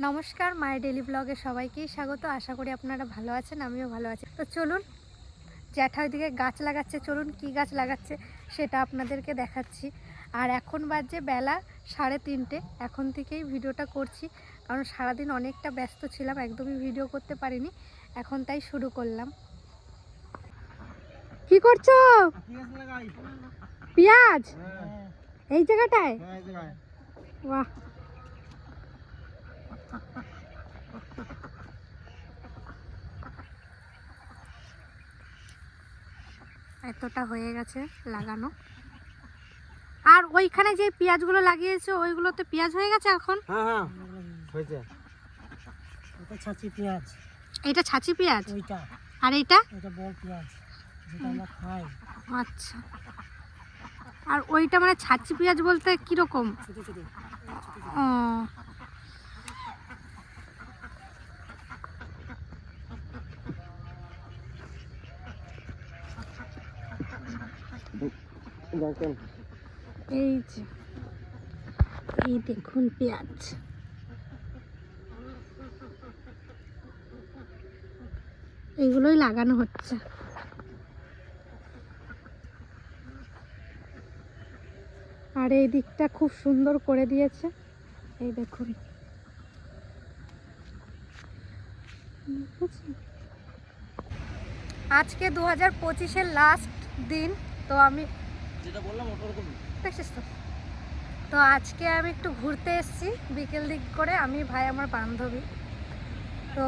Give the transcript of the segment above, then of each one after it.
নমস্কার, মাই ডেলি ব্লগে সবাইকেই স্বাগত। আশা করি আপনারা ভালো আছেন, আমিও ভালো আছি। তো চলুন, জ্যাঠা ওইদিকে গাছ লাগাচ্ছে, চলুন কি গাছ লাগাচ্ছে সেটা আপনাদেরকে দেখাচ্ছি। আর এখন বাজে বেলা 3:30, এখন থেকেই ভিডিওটা করছি, কারণ সারাদিন অনেকটা ব্যস্ত ছিলাম, একদমই ভিডিও করতে পারিনি। এখন তাই শুরু করলাম। কি করছো? পেঁয়াজ এই জায়গাটায়? বাহ, এতটা হয়ে গেছে লাগানো। আর ওইখানে যে পেঁয়াজগুলো লাগিয়েছো ওইগুলোতে পেঁয়াজ হয়ে গেছে এখন? হ্যাঁ হয়েছে। এটা ছাঁচি পেঁয়াজ। এটা ছাঁচি পেঁয়াজ? ওইটা। আর এইটা? এটা বড় পেঁয়াজ যেটা আমরা খাই। আচ্ছা। আর ওইটা মানে ছাঁচি পেঁয়াজ বলতে কি রকম? ছোট ছোট। ও, এই যে এই দেখুন পেঁয়াজ। এইগুলোই লাগানো হচ্ছে। আর এই দিকটা খুব সুন্দর করে দিয়েছে, এই দেখুন। আজকে 2025-এর লাস্ট দিন। তো আমি যেটা বললাম দেখছিস তো আজকে আমি একটু ঘুরতে এসেছি বিকেল দিক করে, আমি, ভাই, আমার বান্ধবী। তো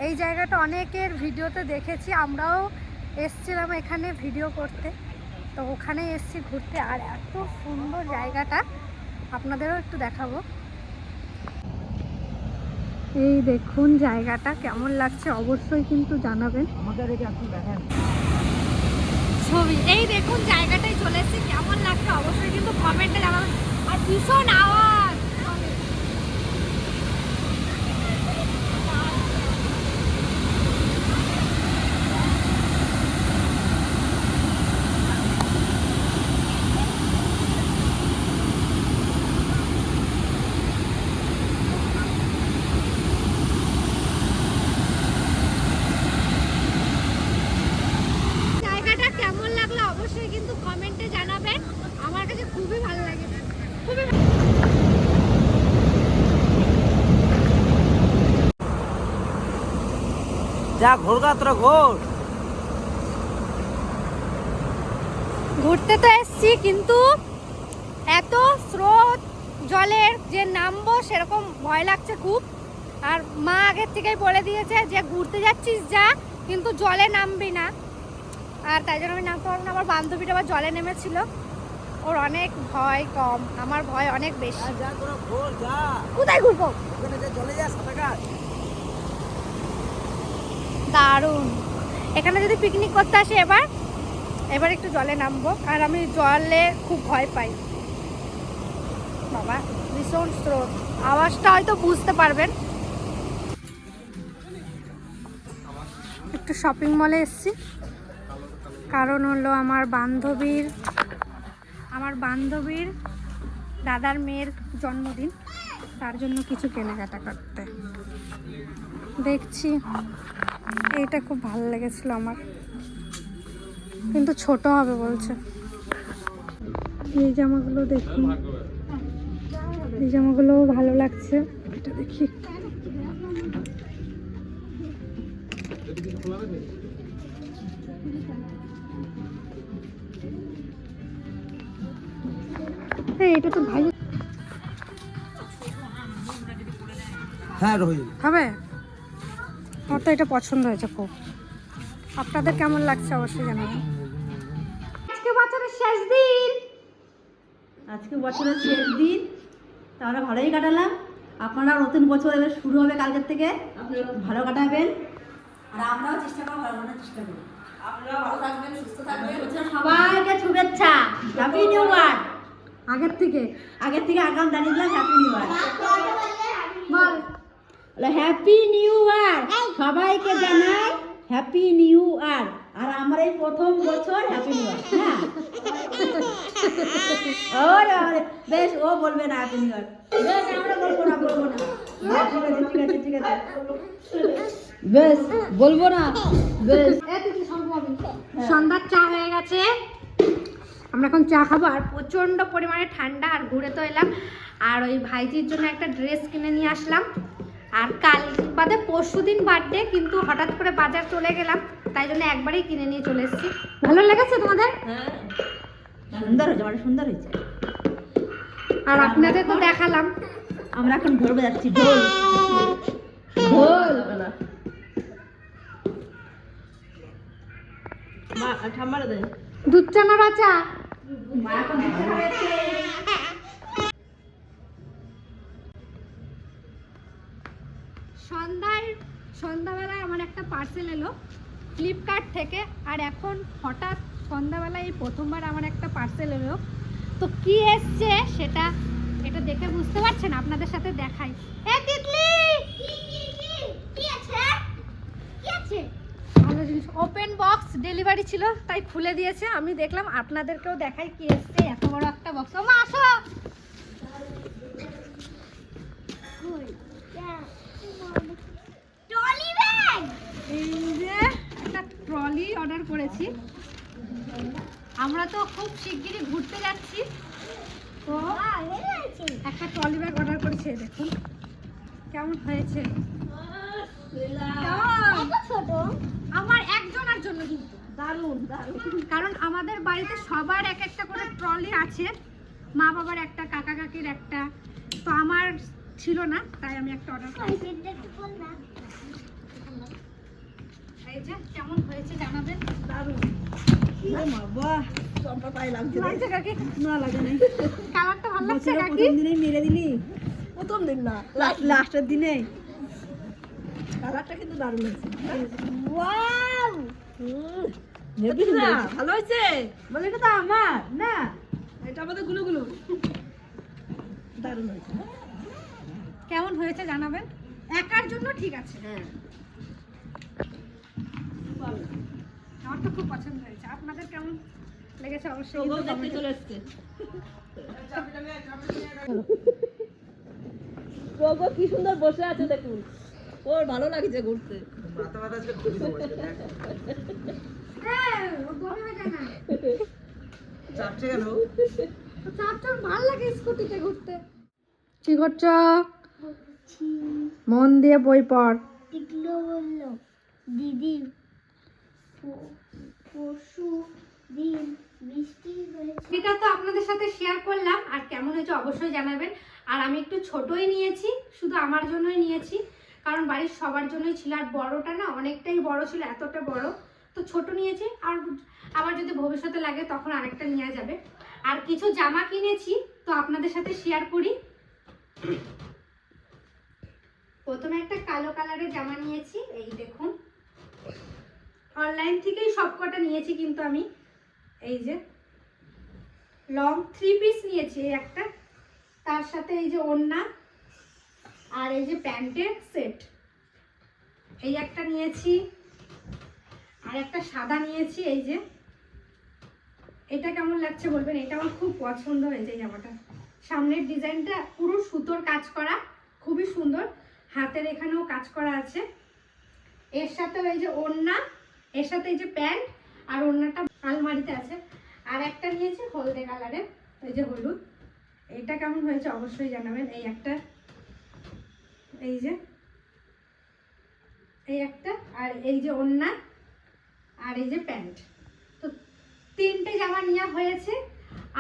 এই জায়গাটা অনেকের ভিডিওতে দেখেছি, আমরাও এসছিলাম এখানে ভিডিও করতে। তো ওখানে এসছি ঘুরতে, আর এত সুন্দর জায়গাটা, আপনাদেরও একটু দেখাবো। এই দেখুন জায়গাটা কেমন লাগছে অবশ্যই কিন্তু জানাবেন। আমাদের এটা আপনি দেখেন ছবি। এই দেখুন জায়গাটাই চলে এসেছি, কেমন লাগছে অবশ্যই কিন্তু কমেন্টে জানাবেন। আর ভীষণ আওয়াজ। কেমন লাগলো অবশ্যই কিন্তু কমেন্টে জানাবেন। আমার কাছে খুবই ভালো লাগে, খুবই। যা ঘোরগা তোরা ঘোর। ঘুরতে তো এসছি, কিন্তু এত স্রোত জলের যে নামবো সেরকম ভয় লাগছে খুব। আর মা আগের থেকেই বলে দিয়েছে যে ঘুরতে যাচ্ছিস যা, কিন্তু জলে নামবি না। আর তাই জন্য আমি নামতে পারবো না। আমার বান্ধবীটা আবার জলে নেমেছিল, ওর অনেক ভয় কম, আমার ভয় অনেক বেশি। কোথায় ঘুরবো? দারুণ। এখানে যদি পিকনিক করতে আসে এবার একটু জলে নামবো। আর আমি জলে খুব ভয় পাই বাবা, ভীষণ স্রোত। আওয়াজটা হয়তো বুঝতে পারবেন। একটু শপিং মলে এসেছি, কারণ হলো আমার বান্ধবীর দাদার মেয়ের জন্মদিন, তার জন্য কিছু কেনাকাটা করতে। দেখছি এইটা খুব ভালো লেগেছিল আমার, কিন্তু ছোট হবে বলছে। এই জামাগুলো দেখুন, এই জামাগুলো ভালো লাগছে। এটা দেখি। এটা তো ভাই হ্যাঁ রোহিত হবে। আমার তো এটা পছন্দ হয়েছে খুব। আপনাদের কেমন লাগছে অবশ্যই জানাবেন। আজকে বছরের শেষ দিন, তা আমরা ভালোই কাটালাম। আপনারা নতুন বছর এবার শুরু হবে কালকের থেকে, ভালো কাটাবেন। আর আমরাও চেষ্টা করবো ভালো কাটানোর চেষ্টা করবো। আপনারাও ভালো থাকবেন, সুস্থ থাকবেন। সবাইকে শুভেচ্ছা, হ্যাপি নিউ ইয়ার। আগের থেকে আগাম জানিয়ে দিলাম হ্যাপি নিউ ইয়ার। বল হ্যাপি নিউ ইয়ার, সবাইকে জানাই হ্যাপি নিউ ইয়ার। আর আমার এই প্রথম বছর হ্যাপি নিউ ইয়ার। হ্যাঁ ওরে বেশ, ও বলবে না হ্যাপি নিউ ইয়ার, বেশ আমরা বলবো না। বেশ বলবো না বেশ। সন্ধ্যার চা হয়ে গেছে, আমরা এখন চা খাবো। আর প্রচণ্ড পরিমাণে ঠান্ডা, আর ঘুরে তো এলাম। আর ওই ভাইজির জন্য একটা ড্রেস কিনে নিয়ে আসলাম। আর কাল বাদে পরশু দিন বার্থডে, কিন্তু হঠাৎ করে বাজার চলে গেলাম, তাই জন্য একবারেই কিনে নিয়ে চলে এসেছি। ভালো লেগেছে তোমাদের? সুন্দর হয়েছে, মানে সুন্দর হয়েছে। আর আপনাদের তো দেখালাম। আমরা এখন ঢোল বাজাচ্ছি, ঢোল ঢোল। মা ঠাম্মারে দে দুধ চা না রাচা? মা এখন দুধ চা খাচ্ছে। সন্ধ্যাবেলায় আমার একটা পার্সেল এলো ফ্লিপকার্ট থেকে। আর এখন হঠাৎ সন্ধ্যাবেলায় এই প্রথমবার আমার একটা পার্সেল এলো। তো কি এসছে সেটা এটা দেখে বুঝতে পারছেন, আপনাদের সাথে দেখাই। এ তিতলি, কি আছে? কি আছে? ভালো জিনিস, ওপেন বক্স ডেলিভারি ছিল, তাই খুলে দিয়েছে। আমি দেখলাম আপনাদেরকেও দেখাই কি এসছে। এত বড় একটা বক্স। মা আসো। এই যে একটা ট্রলি অর্ডার করেছি। আমরা তো খুব শিগগিরই ঘুরতে যাচ্ছি, তো একটা ট্রলি ব্যাগ অর্ডার করেছি। দেখুন কেমন হয়েছে। আমার একজনের জন্য কিন্তু দারুণ দারুণ, কারণ আমাদের বাড়িতে সবার এক একটা করে ট্রলি আছে। মা বাবার একটা, কাকা কাকির একটা, তো আমার ছিল না, তাই আমি একটা অর্ডার করেছি। এই যে কেমন হয়েছে জানাবেন। দারুণ। বাহ, চম্পা পায়ে লাগছে। লাগছে কাকি? না লাগে নাই। কালারটা ভালো লাগছে কাকি? প্রথম দিনেই মেরে দিলি। প্রথম দিন না, লাস্টের দিনে। কালারটা কিন্তু দারুণ হয়েছে। ওয়াও, ভালো হয়েছে। বলে এটা তো আমার না, এটা আমাদের গুলো গুলো। দারুণ হয়েছে। কেমন হয়েছে জানাবেন। একার জন্য ঠিক আছে। হ্যাঁ, আমার তো খুব পছন্দ হয়েছে। আপনাদের কেমন লেগেছে অবশ্যই কিন্তু দেখতে চলে এসছে। গোগো কি সুন্দর বসে আছে দেখুন, ওর ভালো লাগছে ঘুরতে। মাথা মাথা আজকে খুবই সমস্যা দেখ। হ্যাঁ, ও গরম হয়ে যায় না। চাপছে কেন? চাপ ভালো লাগে স্কুটিতে ঘুরতে। কি করছো? মন দিয়ে বই পড়। টিকলো বলল দিদি পরশু দিন বৃষ্টি হয়েছে। এটা তো আপনাদের সাথে শেয়ার করলাম, আর কেমন হয়েছে অবশ্যই জানাবেন। আর আমি একটু ছোটই নিয়েছি, শুধু আমার জন্যই নিয়েছি, কারণ বাড়ির সবার জন্যই ছিল। আর বড়টা না অনেকটাই বড় ছিল, এতটা বড়, তো ছোট নিয়েছি। আর আবার যদি ভবিষ্যতে লাগে তখন আরেকটা নেওয়া যাবে। আর কিছু জামা কিনেছি, তো আপনাদের সাথে শেয়ার করি। প্রথমে একটা কালো কালারের জামা নিয়েছি, এই দেখুন। অনলাইন থেকেই সবকটা নিয়েছি, কিন্তু আমি এই যে লং 3 পিস নিয়েছি এই একটা, তার সাথে এই যে ওড়না, আর এই যে প্যান্টের সেট, এই একটা নিয়েছি। আর একটা সাদা নিয়েছি, এই যে এটা কেমন লাগছে বলবেন। এটা আমার খুব পছন্দ হয়েছে এই জামাটা। সামনের ডিজাইনটা পুরো সুতোর কাজ করা, খুবই সুন্দর। হাতের এখানেও কাজ করা আছে। এর সাথে এই যে ওড়না, এর সাথে এই যে প্যান্ট, আর ওড়নাটা আলমারিতে আছে। আর একটা নিয়েছি হলদে কালারের, এই যে হলুদ। এটা কেমন হয়েছে অবশ্যই জানাবেন। এই একটা, এই যে এই একটা, আর এই যে ওড়না, আর এই যে প্যান্ট। তো 3টে জামা নেওয়া হয়েছে,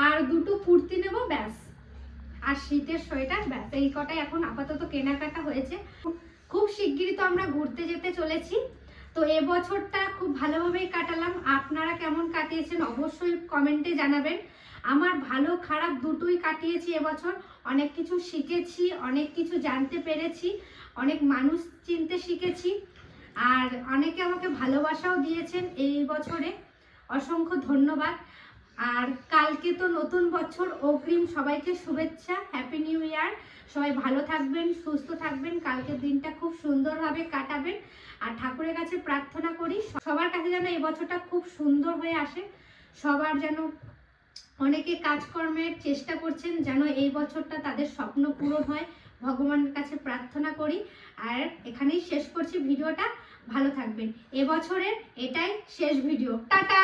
আর 2টো কুর্তি নেব ব্যাস, আর শীতের সোয়েটার ব্যাস। এই কটাই এখন আপাতত কেনাকাটা হয়েছে। খুব শিগগিরই তো আমরা ঘুরতে যেতে চলেছি। তো এবছরটা খুব ভালোভাবেই কাটালাম। আপনারা কেমন কাটিয়েছেন অবশ্যই কমেন্টে জানাবেন। আমার ভালো খারাপ দুটোই কাটিয়েছি এবছর। অনেক কিছু শিখেছি, অনেক কিছু জানতে পেরেছি, অনেক মানুষ চিনতে শিখেছি, আর অনেকে আমাকে ভালোবাসাও দিয়েছেন এই বছরে। অসংখ্য ধন্যবাদ। আর কালকে তো নতুন বছর, অগ্রিম সবাইকে শুভেচ্ছা, হ্যাপি নিউ ইয়ার। সবাই ভালো থাকবেন, সুস্থ থাকবেন, কালকের দিনটা খুব সুন্দরভাবে কাটাবেন। আর ঠাকুরের কাছে প্রার্থনা করি সবার কাছে যেন এই বছরটা খুব সুন্দর হয়ে আসে। সবার যেন, অনেকে কাজকর্মের চেষ্টা করছেন, যেন এই বছরটা তাদের স্বপ্ন পূরণ হয়। ভগবানের কাছে প্রার্থনা করি। আর এখানেই শেষ করছি ভিডিওটা। ভালো থাকবেন। এবছরের এটাই শেষ ভিডিও। টাটা।